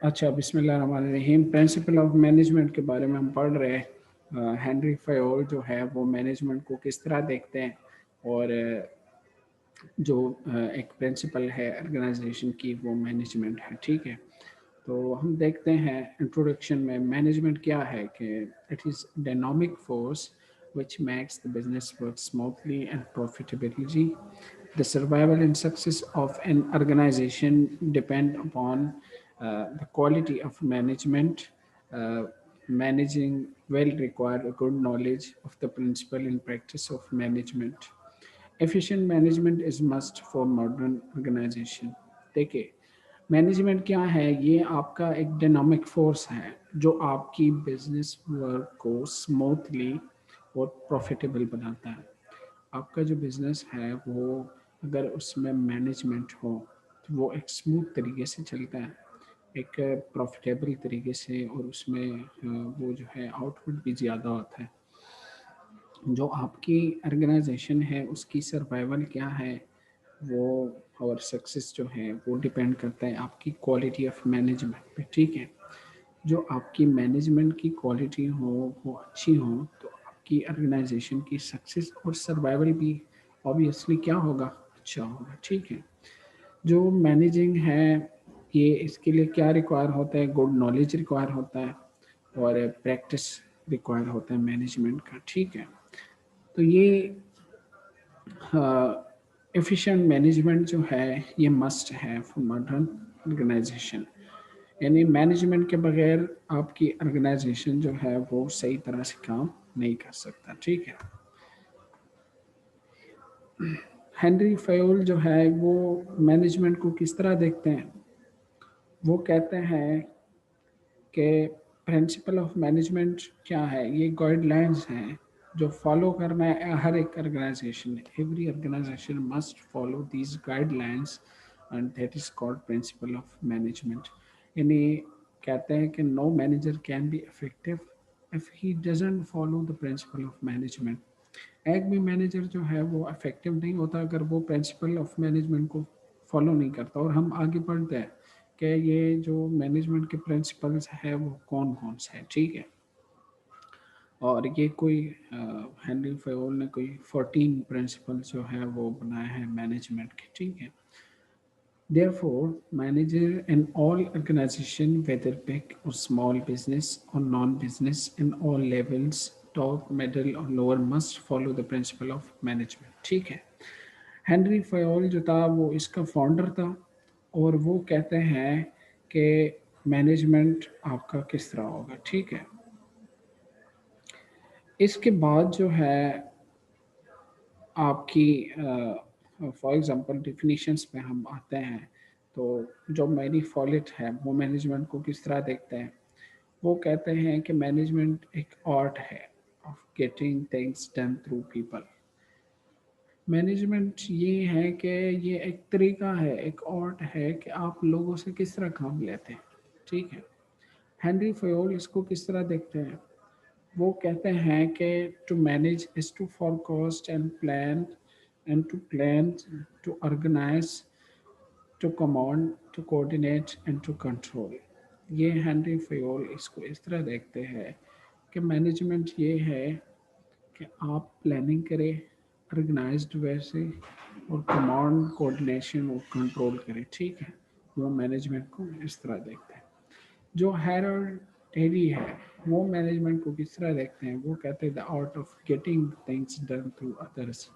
अच्छा, बिस्मिल्लाहिर्रहमानिर्रहीम। Principal of management के बारे में हम पढ़ रहे हैं। हेनरी फयोल जो है वो मैनेजमेंट को किस तरह देखते हैं और जो एक प्रिंसिपल है ऑर्गेनाइजेशन की वो मैनेजमेंट है। ठीक है, तो हम देखते हैं इंट्रोडक्शन में मैनेजमेंट क्या है कि it is dynamic force which makes the business work smoothly and profitably. The survival and success of an organization depend upon the quality of management. Uh, Managing well require a good knowledge of the principle and practice of management. Efficient management is must for modern organization. देखिए, management क्या है? ये आपका एक dynamic force है जो आपकी business work को स्मूथली और प्रॉफिटेबल बनाता है। आपका जो बिजनेस है वो अगर उसमें मैनेजमेंट हो तो वो एक स्मूथ तरीके से चलता है, एक प्रॉफिटेबल तरीके से, और उसमें वो जो है आउटपुट भी ज़्यादा होता है। जो आपकी ऑर्गेनाइजेशन है उसकी सर्वाइवल क्या है वो, और सक्सेस जो है वो डिपेंड करता है आपकी क्वालिटी ऑफ मैनेजमेंट पे। ठीक है, जो आपकी मैनेजमेंट की क्वालिटी हो वो अच्छी हो तो आपकी ऑर्गेनाइजेशन की सक्सेस और सर्वाइवल भी ऑब्वियसली क्या होगा, अच्छा होगा। ठीक है, जो मैनेजिंग है ये इसके लिए क्या रिक्वायर होता है? गुड नॉलेज रिक्वायर होता है और प्रैक्टिस रिक्वायर होता है मैनेजमेंट का। ठीक है, तो ये एफिशिएंट मैनेजमेंट जो है ये मस्ट है फॉर मॉडर्न ऑर्गेनाइजेशन। यानी मैनेजमेंट के बगैर आपकी ऑर्गेनाइजेशन जो है वो सही तरह से काम नहीं कर सकता। ठीक है, हेनरी फयोल जो है वो मैनेजमेंट को किस तरह देखते हैं? वो कहते हैं कि प्रिंसिपल ऑफ मैनेजमेंट क्या है? ये गाइडलाइंस हैं जो फॉलो करना है हर एक organization. Every organization must follow these guidelines and that is called principle of management. यानी कहते हैं कि no manager can be effective if he doesn't follow the principle of management. एक भी मैनेजर जो है वो इफेक्टिव नहीं होता अगर वो प्रिंसिपल ऑफ मैनेजमेंट को फॉलो नहीं करता। और हम आगे बढ़ते हैं कि ये जो मैनेजमेंट के प्रिंसिपल्स है वो कौन कौन से हैं। ठीक है, और ये कोई हेनरी फयोल ने कोई 14 प्रिंसिपल्स जो है वो बनाए हैं मैनेजमेंट के। ठीक है, Therefore, manager in all organization, whether big or small business or non-business, in all levels, top, middle or lower, must follow the principle of management. ठीक है, हेनरी फयोल जो था वो इसका फाउंडर था और वो कहते हैं कि मैनेजमेंट आपका किस तरह होगा। ठीक है, इसके बाद जो है आपकी फॉर एग्जांपल डिफिनीशंस पे हम आते हैं। तो जो मैरी फॉलेट है वो मैनेजमेंट को किस तरह देखते हैं? वो कहते हैं कि मैनेजमेंट एक आर्ट है of getting things done through people. Management ये है कि ये एक तरीका है, एक आर्ट है कि आप लोगों से किस तरह काम लेते हैं। ठीक है, हेनरी फयोल इसको किस तरह देखते हैं? वो कहते हैं कि to manage is to forecast and plan, and to plan, to organize, to command, to coordinate and to control. ये हेनरी फयोल इसको इस तरह देखते हैं कि मैनेजमेंट ये है कि आप प्लानिंग करें ऑर्गेनाइज्ड वे से, और कमांड, कोऑर्डिनेशन और कंट्रोल करें। ठीक है, वो मैनेजमेंट को इस तरह देखते हैं। जो हैरोल्ड टेरी है वो मैनेजमेंट को किस तरह देखते हैं? वो कहते हैं the art of getting things done through others.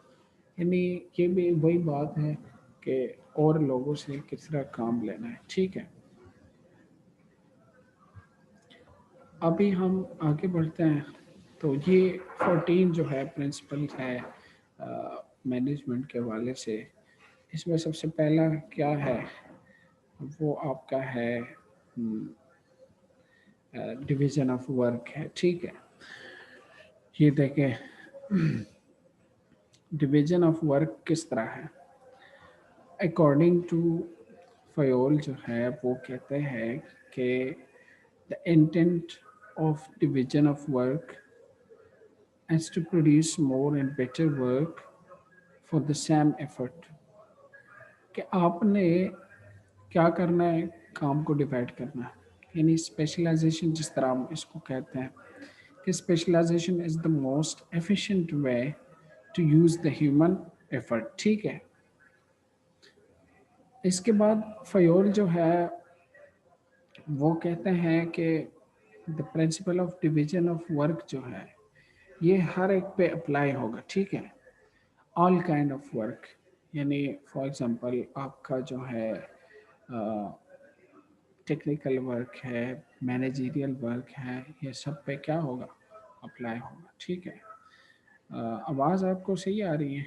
यानी ये भी वही बात है कि और लोगों से किस तरह काम लेना है। ठीक है, अभी हम आगे बढ़ते हैं। तो ये 14 जो है प्रिंसिपल्स है मैनेजमेंट के हवाले से। इसमें सबसे पहला क्या है? वो आपका है डिवीजन ऑफ वर्क है। ठीक है, ये देखें डिवीजन ऑफ वर्क किस तरह है। अकॉर्डिंग टू फयोल जो है वो कहते हैं कि the intent of division of work is to produce more and better work for the same effort। कि आपने क्या करना है? काम को डिवाइड करना है। यानी स्पेशलाइजेशन जिस तरह हम इसको कहते हैं कि specialization is the most efficient way to use the human effort, ठीक है। इसके बाद फयोल जो है वो कहते हैं कि the principle of division of work जो है ये हर एक पे अप्लाई होगा, ठीक है। ऑल काइंड ऑफ वर्क, यानी फॉर एग्जांपल आपका जो है टेक्निकल वर्क है, मैनेजरियल वर्क है, ये सब पे क्या होगा, अप्लाई होगा, ठीक है। आवाज़ आपको सही आ रही है?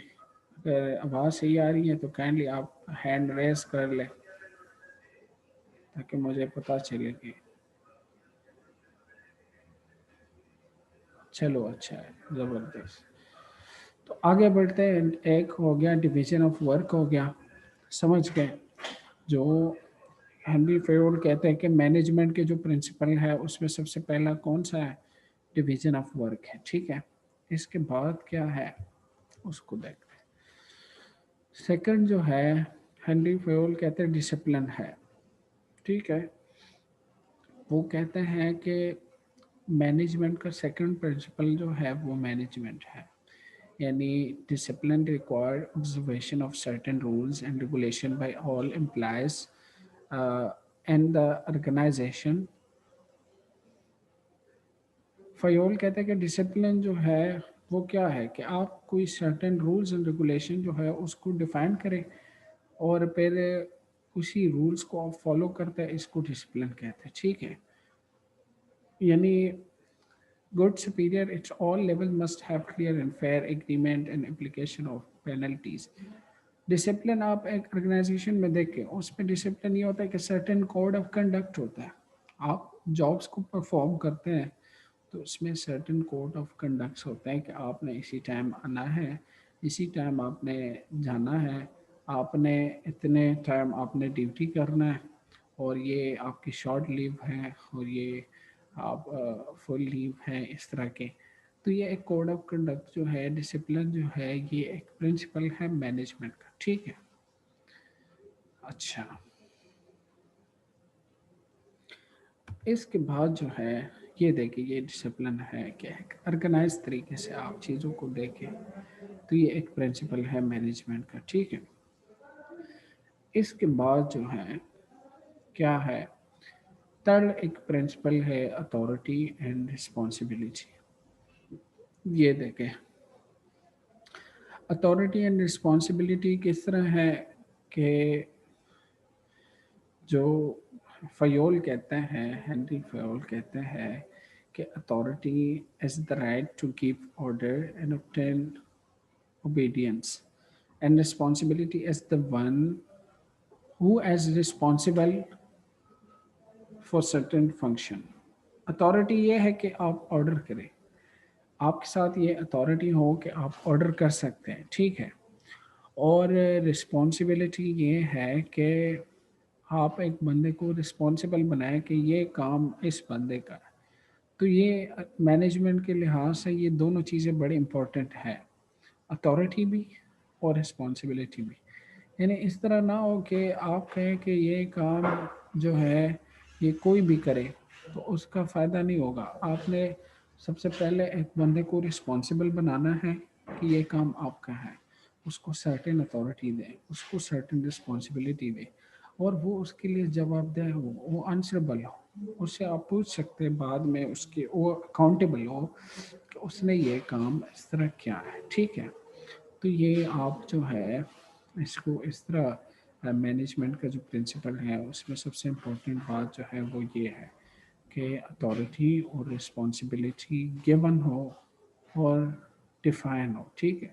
अगर आवाज़ सही आ रही है तो काइंडली आप हैंड रेस कर लें ताकि मुझे पता चले कि चलो अच्छा है, ज़बरदस्त। तो आगे बढ़ते हैं। एक हो गया डिवीजन ऑफ वर्क हो गया, समझ गए। जो हेनरी फेयोल कहते हैं कि मैनेजमेंट के जो प्रिंसिपल है उसमें सबसे पहला कौन सा है, डिवीजन ऑफ वर्क है, ठीक है। इसके बाद क्या है उसको देखते हैं। सेकंड जो है हेनरी फेयोल कहते हैं डिसिप्लिन है, ठीक है। वो कहते हैं कि मैनेजमेंट का सेकंड प्रिंसिपल जो है वो मैनेजमेंट है, यानी discipline require observation of certain rules and regulation by all employees and the organization। Fayol कहते हैं कि डिसिप्लिन जो है वो क्या है कि आप कोई सर्टेन रूल्स एंड रेगुलेशन जो है उसको डिफाइन करें और फिर उसी रूल्स को आप फॉलो करते हैं, इसको डिसिप्लिन कहते हैं, ठीक है। यानी good superior at all levels must have clear and fair agreement and application of penalties। Discipline आप एक ऑर्गेनाइजेशन में देखें उसमें डिसिप्लिन ये होता है कि सर्टेन कोड ऑफ कंडक्ट होता है। आप जॉब्स को परफॉर्म करते हैं तो उसमें सर्टेन कोड ऑफ कंडक्ट्स होते हैं कि आपने इसी टाइम आना है, इसी टाइम आपने जाना है, आपने इतने टाइम आपने ड्यूटी करना है, और ये आपकी शॉर्ट लीव है और ये आप फुल लीव है, इस तरह के। तो ये एक कोड ऑफ कंडक्ट जो है, डिसिप्लिन जो है, ये एक प्रिंसिपल है मैनेजमेंट का, ठीक है। अच्छा, इसके बाद जो है ये देखिए, ये डिसिप्लिन है कि एक ऑर्गेनाइज तरीके से आप चीज़ों को देखें, तो ये एक प्रिंसिपल है मैनेजमेंट का, ठीक है। इसके बाद जो है क्या है, थर्ड एक प्रिंसिपल है अथॉरिटी एंड रिस्पॉन्सिबिलिटी। ये देखें अथॉरिटी एंड रिस्पॉन्सिबिलिटी किस तरह है कि जो फयोल कहते हैं, हेनरी फयोल कहते हैं कि authority is the right to give order and obtain obedience and responsibility is the one who is responsible for certain function। Authority ये है कि आप ऑर्डर करें, आपके साथ ये अथॉरिटी हो कि आप ऑर्डर कर सकते हैं, ठीक है। और रिस्पॉन्सिबिलिटी ये है कि आप एक बंदे को रिस्पॉन्सिबल बनाएं कि ये काम इस बंदे का है। तो ये मैनेजमेंट के लिहाज से ये दोनों चीज़ें बड़ी इम्पोर्टेंट है, अथॉरिटी भी और रिस्पॉन्सिबिलिटी भी। यानी इस तरह ना हो कि आप कहें कि ये काम जो है ये कोई भी करे तो उसका फ़ायदा नहीं होगा। आपने सबसे पहले एक बंदे को रिस्पॉन्सिबल बनाना है कि ये काम आपका है, उसको सर्टेन अथॉरिटी दें, उसको सर्टेन रिस्पॉन्सिबिलिटी दें, और वो उसके लिए जवाबदेह हो, वो आंसरेबल हो, उससे आप पूछ सकते हैं बाद में, उसके वो अकाउंटेबल हो कि उसने ये काम इस तरह किया है, ठीक है। तो ये आप जो है इसको इस तरह मैनेजमेंट का जो प्रिंसिपल है उसमें सबसे इम्पोर्टेंट बात जो है वो ये है कि अथॉरिटी और रिस्पॉन्सिबिलिटी गिवन हो और डिफाइन हो, ठीक है।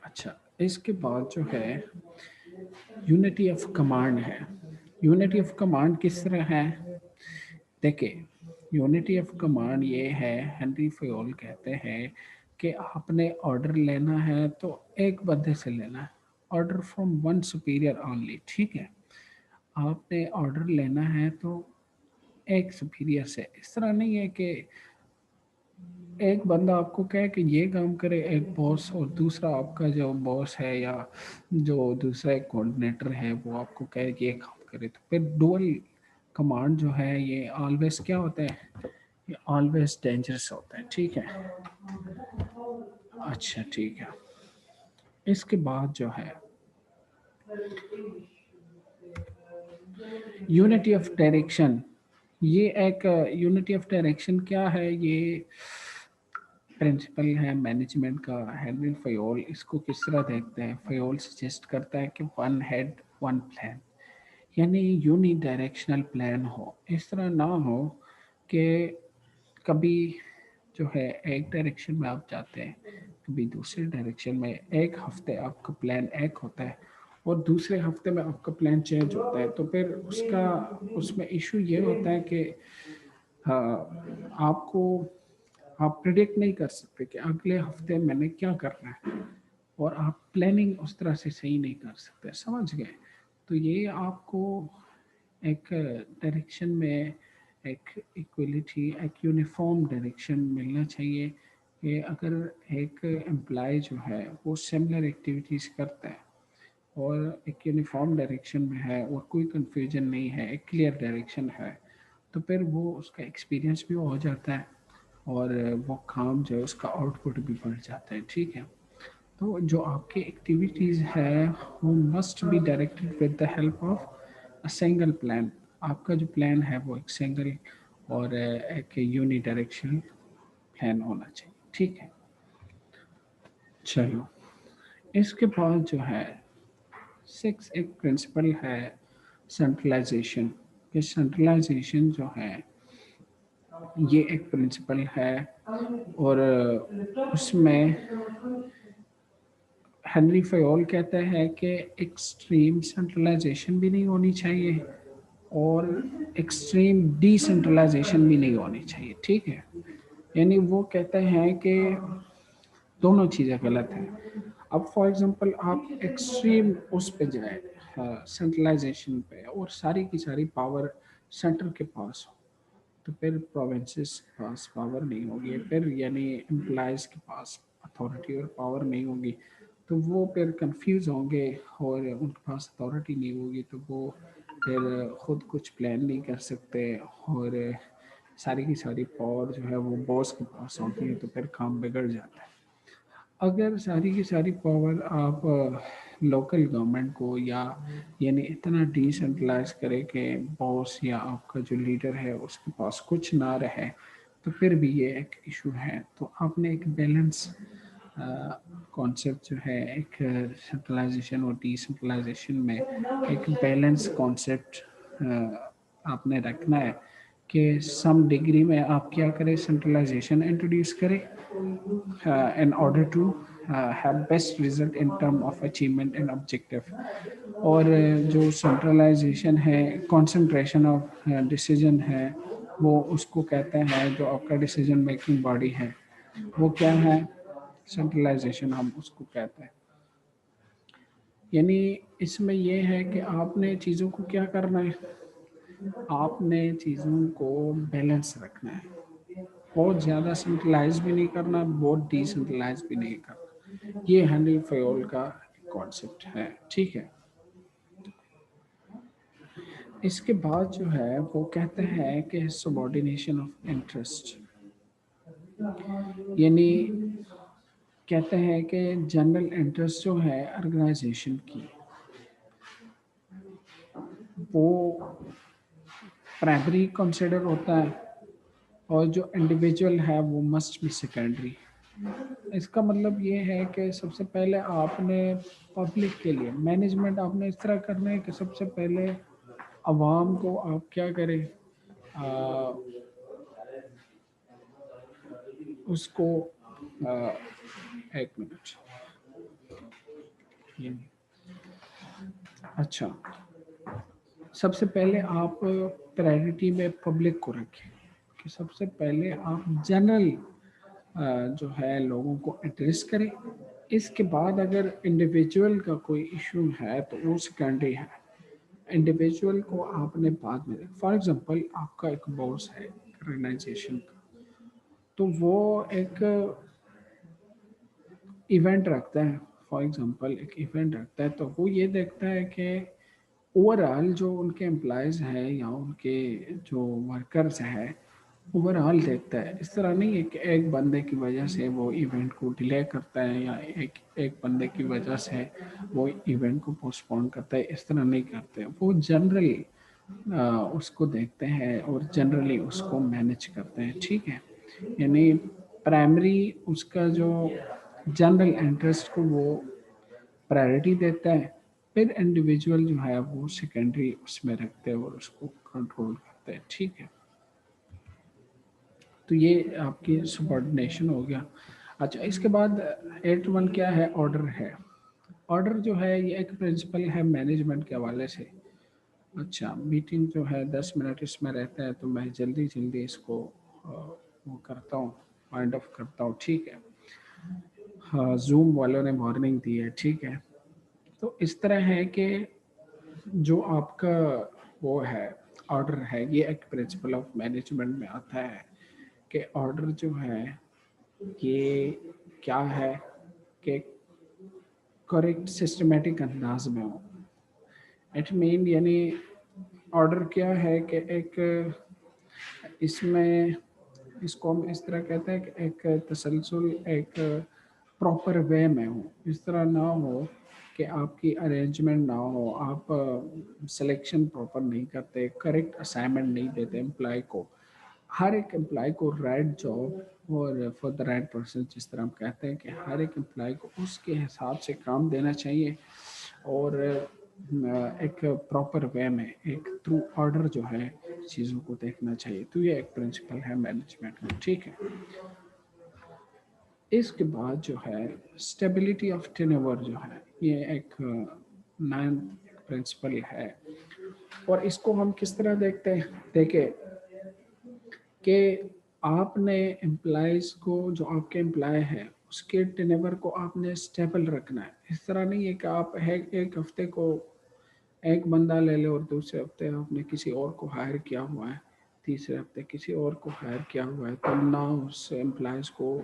अच्छा, इसके बाद जो है यूनिटी ऑफ कमांड है। यूनिटी ऑफ कमांड किस तरह है, देखिए यूनिटी ऑफ कमांड ये है, हेनरी फयोल कहते हैं कि आपने ऑर्डर लेना है तो एक बंदे से लेना है, order from one superior only, ठीक है। आपने ऑर्डर लेना है तो एक सुपीरियर से, इस तरह नहीं है कि एक बंदा आपको कहे कि ये काम करे, एक बॉस, और दूसरा आपका जो बॉस है या जो दूसरा एक कोऑर्डिनेटर है वो आपको कहे कि ये काम करे, तो फिर डुअल कमांड जो है ये ऑलवेज क्या होता है, ये ऑलवेज डेंजरस होता है, ठीक है। अच्छा ठीक है, इसके बाद जो है यूनिटी ऑफ डायरेक्शन, ये एक यूनिटी ऑफ डायरेक्शन क्या है, ये प्रिंसिपल है मैनेजमेंट का। हेनरी फयोल इसको किस तरह देखते हैं, फयोल सजेस्ट करता है कि वन हेड वन प्लान, यानी यूनी डायरेक्शनल प्लान हो। इस तरह ना हो कि कभी जो है एक डायरेक्शन में आप जाते हैं, कभी दूसरे डायरेक्शन में, एक हफ्ते आपका प्लान एक होता है और दूसरे हफ्ते में आपका प्लान चेंज होता है, तो फिर उसका उसमें इशू ये होता है कि हाँ, आपको आप प्रिडिक्ट नहीं कर सकते कि अगले हफ्ते मैंने क्या करना है, और आप प्लानिंग उस तरह से सही नहीं कर सकते, समझ गए। तो ये आपको एक डायरेक्शन में एक इक्वलिटी, एक यूनिफॉर्म डायरेक्शन मिलना चाहिए कि अगर एक एम्प्लॉय जो है वो सिमिलर एक्टिविटीज़ करता है और एक यूनिफॉर्म डायरेक्शन में है और कोई कंफ्यूजन नहीं है, एक क्लियर डायरेक्शन है, तो फिर वो उसका एक्सपीरियंस भी हो जाता है और वो काम जो है उसका आउटपुट भी बढ़ जाता है, ठीक है। तो जो आपकी एक्टिविटीज़ है वो must be directed with the help of a single plan. आपका जो प्लान है वो एक सिंगल और एक यूनी डायरेक्शनल प्लान होना चाहिए, ठीक है। चलो, इसके बाद जो है सिक्स एक प्रिंसिपल है सेंट्रलाइजेशन। ये सेंट्रलाइजेशन जो है ये एक प्रिंसिपल है और उसमें हेनरी फयोल कहता है कि एक्सट्रीम सेंट्रलाइजेशन भी नहीं होनी चाहिए और एक्सट्रीम डिसेंट्रलाइजेशन भी नहीं होनी चाहिए, ठीक है। यानी वो कहते हैं कि दोनों चीज़ें गलत हैं। अब फॉर एग्जांपल आप एक्सट्रीम उस पे जाए सेंट्रलाइजेशन पे और सारी की सारी पावर सेंटर के पास हो, तो फिर प्रोविंसेस के पास पावर नहीं होगी, फिर यानी एम्प्लॉयज़ के पास अथॉरिटी और पावर नहीं होगी, तो वो फिर कंफ्यूज होंगे और उनके पास अथॉरिटी नहीं होगी, तो वो फिर खुद कुछ प्लान नहीं कर सकते और सारी की सारी पावर जो है वो बॉस के पास होती है, तो फिर काम बिगड़ जाता है। अगर सारी की सारी पावर आप लोकल गवर्नमेंट को या यानी इतना डिसेंट्रलाइज करे कि बॉस या आपका जो लीडर है उसके पास कुछ ना रहे, तो फिर भी ये एक इशू है। तो आपने एक बैलेंस कॉन्सेप्ट जो है एक सेंट्रलाइजेशन और डिसेंट्रलाइजेशन में एक बैलेंस कॉन्सेप्ट आपने रखना है कि सम डिग्री में आप क्या करें, सेंट्रलाइजेशन इंट्रोड्यूस करें in order to have best result in term of achievement and objective। और जो सेंट्रलाइजेशन है, कंसंट्रेशन ऑफ डिसीजन है, वो उसको कहते हैं, जो आपका डिसीजन मेकिंग बॉडी है वो क्या है, सेंट्रलाइजेशन हम उसको कहते हैं। यानी इसमें ये है कि आपने चीज़ों को क्या करना है, आपने चीज़ों को बैलेंस रखना है, बहुत ज़्यादा सेंट्रलाइज भी नहीं करना, बहुत डिसेंट्रलाइज भी नहीं करना। ये हेनरी फयोल का कॉन्सेप्ट है, ठीक है। इसके बाद जो है वो कहते हैं कि सबॉर्डिनेशन ऑफ इंटरेस्ट, यानी कहते हैं कि जनरल इंटरेस्ट जो है ऑर्गेनाइजेशन की वो प्राइमरी कंसिडर होता है और जो इंडिविजुअल है वो मस्ट बी सेकेंडरी। इसका मतलब ये है कि सबसे पहले आपने पब्लिक के लिए मैनेजमेंट आपने इस तरह करना है कि सबसे पहले आवाम को आप क्या करें, आ, उसको एक मिनट, ये अच्छा, सबसे पहले आप प्रायोरिटी में पब्लिक को रखें कि सबसे पहले आप जनरल जो है लोगों को एड्रेस करें। इसके बाद अगर इंडिविजुअल का कोई इशू है तो वो सेकेंडरी है, इंडिविजुअल को आपने बाद में, फॉर एग्जांपल आपका एक बॉस है ऑर्गेनाइजेशन का, तो वो एक इवेंट रखता है, फॉर एग्जांपल एक इवेंट रखता है, तो वो ये देखता है कि ओवरऑल जो उनके एम्प्लॉयज़ हैं या उनके जो वर्कर्स हैं, ओवरऑल देखता है। इस तरह नहीं है कि एक बंदे की वजह से वो इवेंट को डिले करता है या एक एक बंदे की वजह से वो इवेंट को पोस्टपोन करता है, इस तरह नहीं करते। वो जनरली उसको देखते हैं और जनरली उसको मैनेज करते हैं, ठीक है। यानी प्राइमरी उसका जो जनरल इंटरेस्ट को वो प्रायोरिटी देता है, फिर इंडिविजुअल जो है वो सेकेंडरी उसमें रखते हैं और उसको कंट्रोल करते हैं, ठीक है। तो ये आपकी सबॉर्डिनेशन हो गया। अच्छा, इसके बाद 8.1 क्या है? ऑर्डर है। ऑर्डर जो है ये एक प्रिंसिपल है मैनेजमेंट के हवाले से। अच्छा, मीटिंग जो है 10 मिनट इसमें रहता है तो मैं जल्दी जल्दी इसको वो करता हूँ, वाइंड ऑफ करता हूँ, ठीक है। हाँ, जूम वालों ने वार्निंग दी है, ठीक है। तो इस तरह है कि जो आपका वो है ऑर्डर है, ये एक प्रिंसिपल ऑफ मैनेजमेंट में आता है कि ऑर्डर जो है ये क्या है कि करेक्ट सिस्टमेटिक अंदाज में हो। इट मीन यानी ऑर्डर क्या है कि एक इसमें इसको हम इस तरह कहते हैं कि एक तसलसल एक प्रॉपर वे में हो। इस तरह ना हो कि आपकी अरेंजमेंट ना हो, आप सिलेक्शन प्रॉपर नहीं करते, करेक्ट असाइनमेंट नहीं देते एम्प्लॉय को। हर एक एम्प्लॉय को राइट जॉब और फॉर द राइट पर्सन, जिस तरह हम कहते हैं कि हर एक एम्प्लॉय को उसके हिसाब से काम देना चाहिए और एक प्रॉपर वे में एक थ्रू ऑर्डर जो है चीज़ों को देखना चाहिए। तो ये एक प्रिंसिपल है मैनेजमेंट का, ठीक है। इसके बाद जो है स्टेबिलिटी ऑफ टेनओवर जो है ये एक नाइन प्रिंसिपल है। और इसको हम किस तरह देखते हैं? देखें कि आपने एम्प्लॉयज़ को, जो आपके एम्प्लॉय है उसके टेनओवर को आपने स्टेबल रखना है। इस तरह नहीं है कि आप है एक हफ्ते को एक बंदा ले लो और दूसरे हफ्ते आपने किसी और को हायर किया हुआ है, तीसरे हफ्ते किसी और को हायर किया हुआ है, तो ना उस एम्प्लॉयज़ के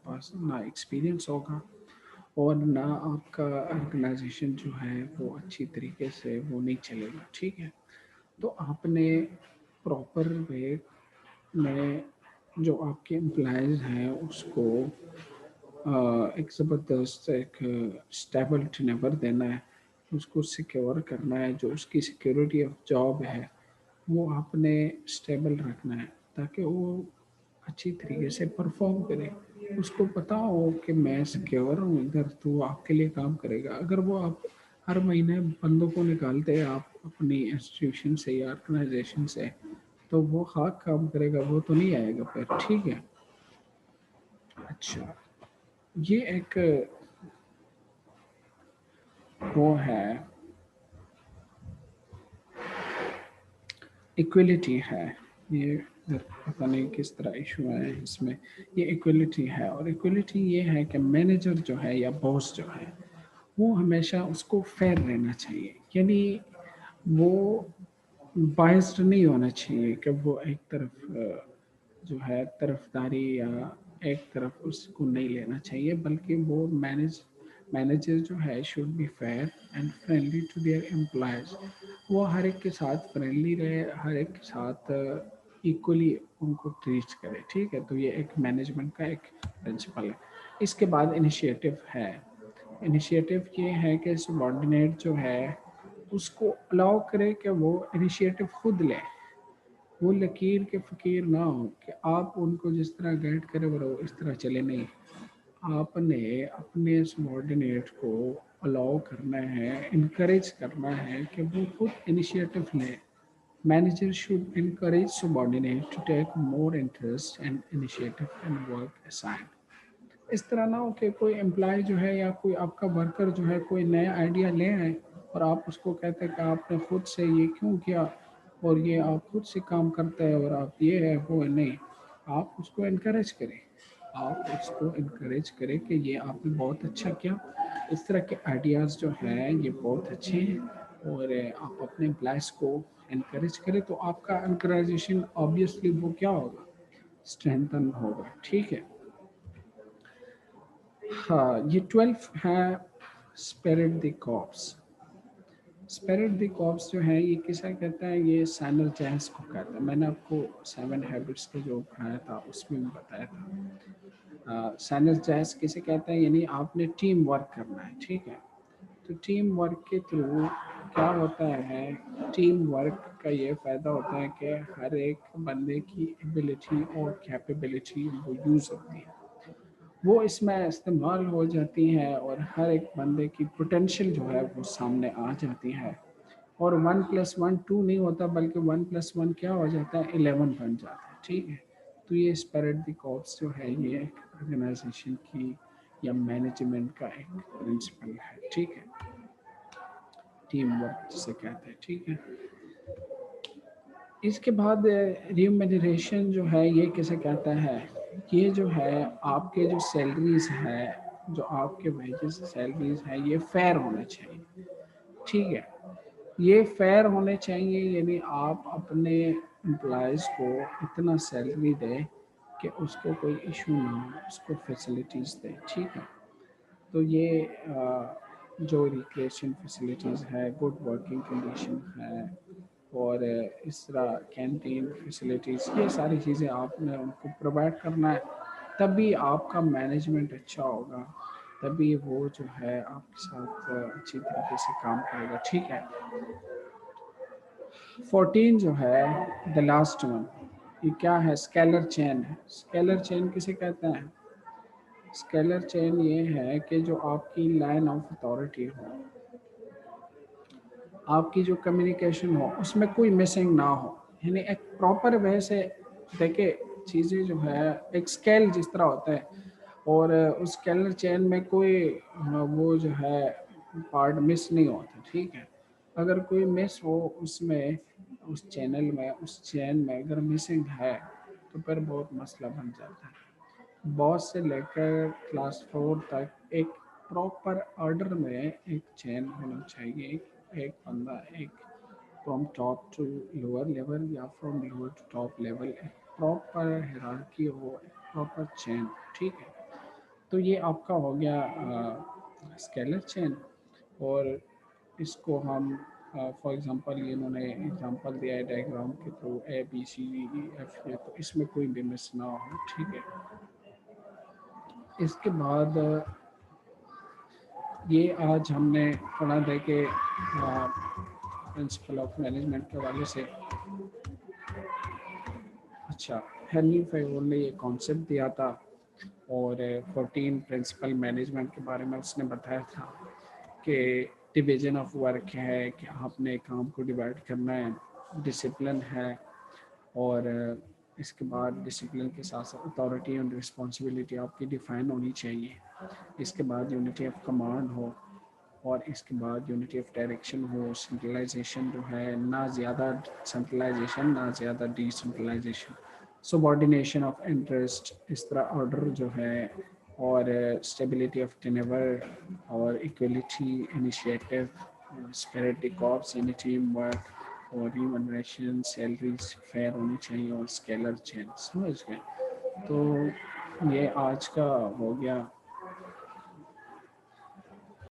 पास ना एक्सपीरियंस होगा और ना आपका ऑर्गेनाइजेशन जो है वो अच्छी तरीके से वो नहीं चलेगा, ठीक है। तो आपने प्रॉपर वे में जो आपके एम्प्लॉयज़ हैं उसको एक ज़बरदस्त एक स्टेबल टर्नओवर देना है, उसको सिक्योर करना है। जो उसकी सिक्योरिटी ऑफ जॉब है वो आपने स्टेबल रखना है ताकि वो अच्छी तरीके से परफॉर्म करे। उसको पता हो कि मैं सिक्योर हूँ इधर, तो वो आपके लिए काम करेगा। अगर वो आप हर महीने बंदों को निकालते हैं आप अपनी इंस्टीट्यूशन से या ऑर्गेनाइजेशन से, तो वो खाक काम करेगा, वो तो नहीं आएगा फिर, ठीक है। अच्छा, ये एक वो है इक्वलिटी है। ये इधर पता नहीं किस तरह इशू है इसमें। ये इक्वलिटी है और इक्वलिटी ये है कि मैनेजर जो है या बॉस जो है वो हमेशा उसको फेयर रहना चाहिए। यानी वो बायस्ड नहीं होना चाहिए कि वो एक तरफ जो है तरफदारी या एक तरफ उसको नहीं लेना चाहिए, बल्कि वो मैनेजर जो है should be fair and friendly to their employees. वो हर एक के साथ फ्रेंडली रहे, हर एक के साथ इक्वली उनको ट्रीट करे, ठीक है। तो ये एक मैनेजमेंट का एक प्रिंसिपल है। इसके बाद इनिशिएटिव है। इनिशिएटिव ये है कि सबॉर्डिनेट जो है उसको अलाउ करे कि वो इनिशिएटिव खुद ले। वो लकीर के फ़कीर ना हो कि आप उनको जिस तरह गाइड करें वो इस तरह चले, नहीं। आपने अपने सबॉर्डिनेट को अलाउ करना है, इनकरेज करना है कि वो खुद इनिशिएटिव लें। Manager should encourage subordinate to take more interest and initiative in work assigned। इस तरह ना हो कि कोई एम्प्लॉय जो है या कोई आपका वर्कर जो है कोई नया आइडिया ले आए और आप उसको कहते हैं कि आपने खुद से ये क्यों किया और ये आप खुद से काम करते हैं और आप ये है वो है। नहीं, आप उसको इनकरेज करें। आप उसको इनकरेज करें कि ये आपने बहुत अच्छा किया, इस तरह के आइडियाज़ जो हैं ये बहुत अच्छे हैं और आप अपने एम्प्लॉयज़ को इनकरेज करें तो आपका ऑर्गेनाइजेशन ऑब्वियसली वो क्या होगा, स्ट्रेंथन होगा, ठीक है। हाँ, ये 12 है spirit the corps. Spirit the corps जो है ये किसे कहता है, ये सैमुअल चैंस को कहता है। मैंने आपको 7 हैबिट्स का जो पढ़ाया था उसमें भी बताया था। सैमुअल चैंस किसे कहता है, यानी आपने टीम वर्क करना है, ठीक है। तो टीम वर्क के थ्रू क्या होता है, टीम वर्क का ये फ़ायदा होता है कि हर एक बंदे की एबिलिटी और कैपेबिलिटी वो यूज़ होती है, वो इसमें इस्तेमाल हो जाती है और हर एक बंदे की पोटेंशियल जो है वो सामने आ जाती है। और 1+1 2 नहीं होता, बल्कि 1+1 क्या हो जाता है, 11 बन जाता है, ठीक है। तो ये स्पिरिट द कॉर्प्स जो है ये ऑर्गेनाइजेशन की या मैनेजमेंट का एक प्रिंसिपल है, ठीक है, टीम वर्क जिसे कहते हैं, ठीक है। इसके बाद रिम्यूनरेशन जो है ये किसे कहता है, ये जो है आपके जो सैलरीज है, जो आपके वेजेस सैलरीज है, ये फेयर होने चाहिए, ठीक है। ये फेयर होने चाहिए, यानी आप अपने एम्प्लॉयज़ को इतना सैलरी दें कि उसको कोई इशू ना हो, उसको फैसिलिटीज़ दें, ठीक है। तो ये जो रिक्रिएशन फैसिलिटीज़ है, गुड वर्किंग कंडीशन है, और इस तरह कैंटीन फैसिलिटीज़, ये सारी चीज़ें आपने उनको प्रोवाइड करना है, तभी आपका मैनेजमेंट अच्छा होगा, तभी वो जो है आपके साथ अच्छी तरीके से काम करेगा, ठीक है। 14 जो है द लास्ट वन, ये क्या है, स्केलर चेन है। स्केलर चेन किसे कहते हैं, स्केलर चेन ये है कि जो आपकी लाइन ऑफ अथॉरिटी हो, आपकी जो कम्युनिकेशन हो, उसमें कोई मिसिंग ना हो, यानी एक प्रॉपर वे से देखे चीज़ें जो है, एक स्केल जिस तरह होता है, और उस स्केलर चेन में कोई वो जो है पार्ट मिस नहीं होता, ठीक है। अगर कोई मिस हो उसमें, उस चैनल में, उस चेन में अगर मिसिंग है तो फिर बहुत मसला बन जाता है। बॉस से लेकर क्लास 4 तक एक प्रॉपर ऑर्डर में एक चेन होना चाहिए, एक बंदा, एक from top to lower level या from lower to top level, एक प्रॉपर हायरार्की हो, एक प्रॉपर चेन, ठीक है। तो ये आपका हो गया स्केलर चेन। और इसको हम फॉर एग्जांपल, ये इन्होंने एग्जांपल दिया है डायग्राम के through, A B C D E F, ये तो इसमें कोई भी मिस ना हो, ठीक है। इसके बाद ये आज हमने पढ़ा था कि प्रिंसिपल ऑफ मैनेजमेंट के हवाले से, अच्छा, हेनरी फेयोल ने ये कॉन्सेप्ट दिया था, और 14 प्रिंसिपल मैनेजमेंट के बारे में उसने बताया था कि डिवीजन ऑफ वर्क है कि आपने काम को डिवाइड करना है, डिसिप्लिन है, और इसके बाद डिसिप्लिन के साथ साथ अथॉरिटी एंड रिस्पॉन्सिबिलिटी आपकी डिफाइन होनी चाहिए। इसके बाद यूनिटी ऑफ कमांड हो, और इसके बाद यूनिटी ऑफ डायरेक्शन हो, सेंट्रलाइजेशन जो है, ना ज़्यादा सेंट्रलाइजेशन ना ज़्यादा डिसेंट्रलाइजेशन, सबॉर्डिनेशन ऑफ इंटरेस्ट, इस तरह ऑर्डर जो है, और स्टेबिलिटी ऑफ टेनेवर, और equality, initiative, spirit the corps, यानी टीम वर्क, और रिम्यूनरेशन, सैलरीज फेयर होनी चाहिए, और स्केलर चेन, समझ गए। तो ये आज का हो गया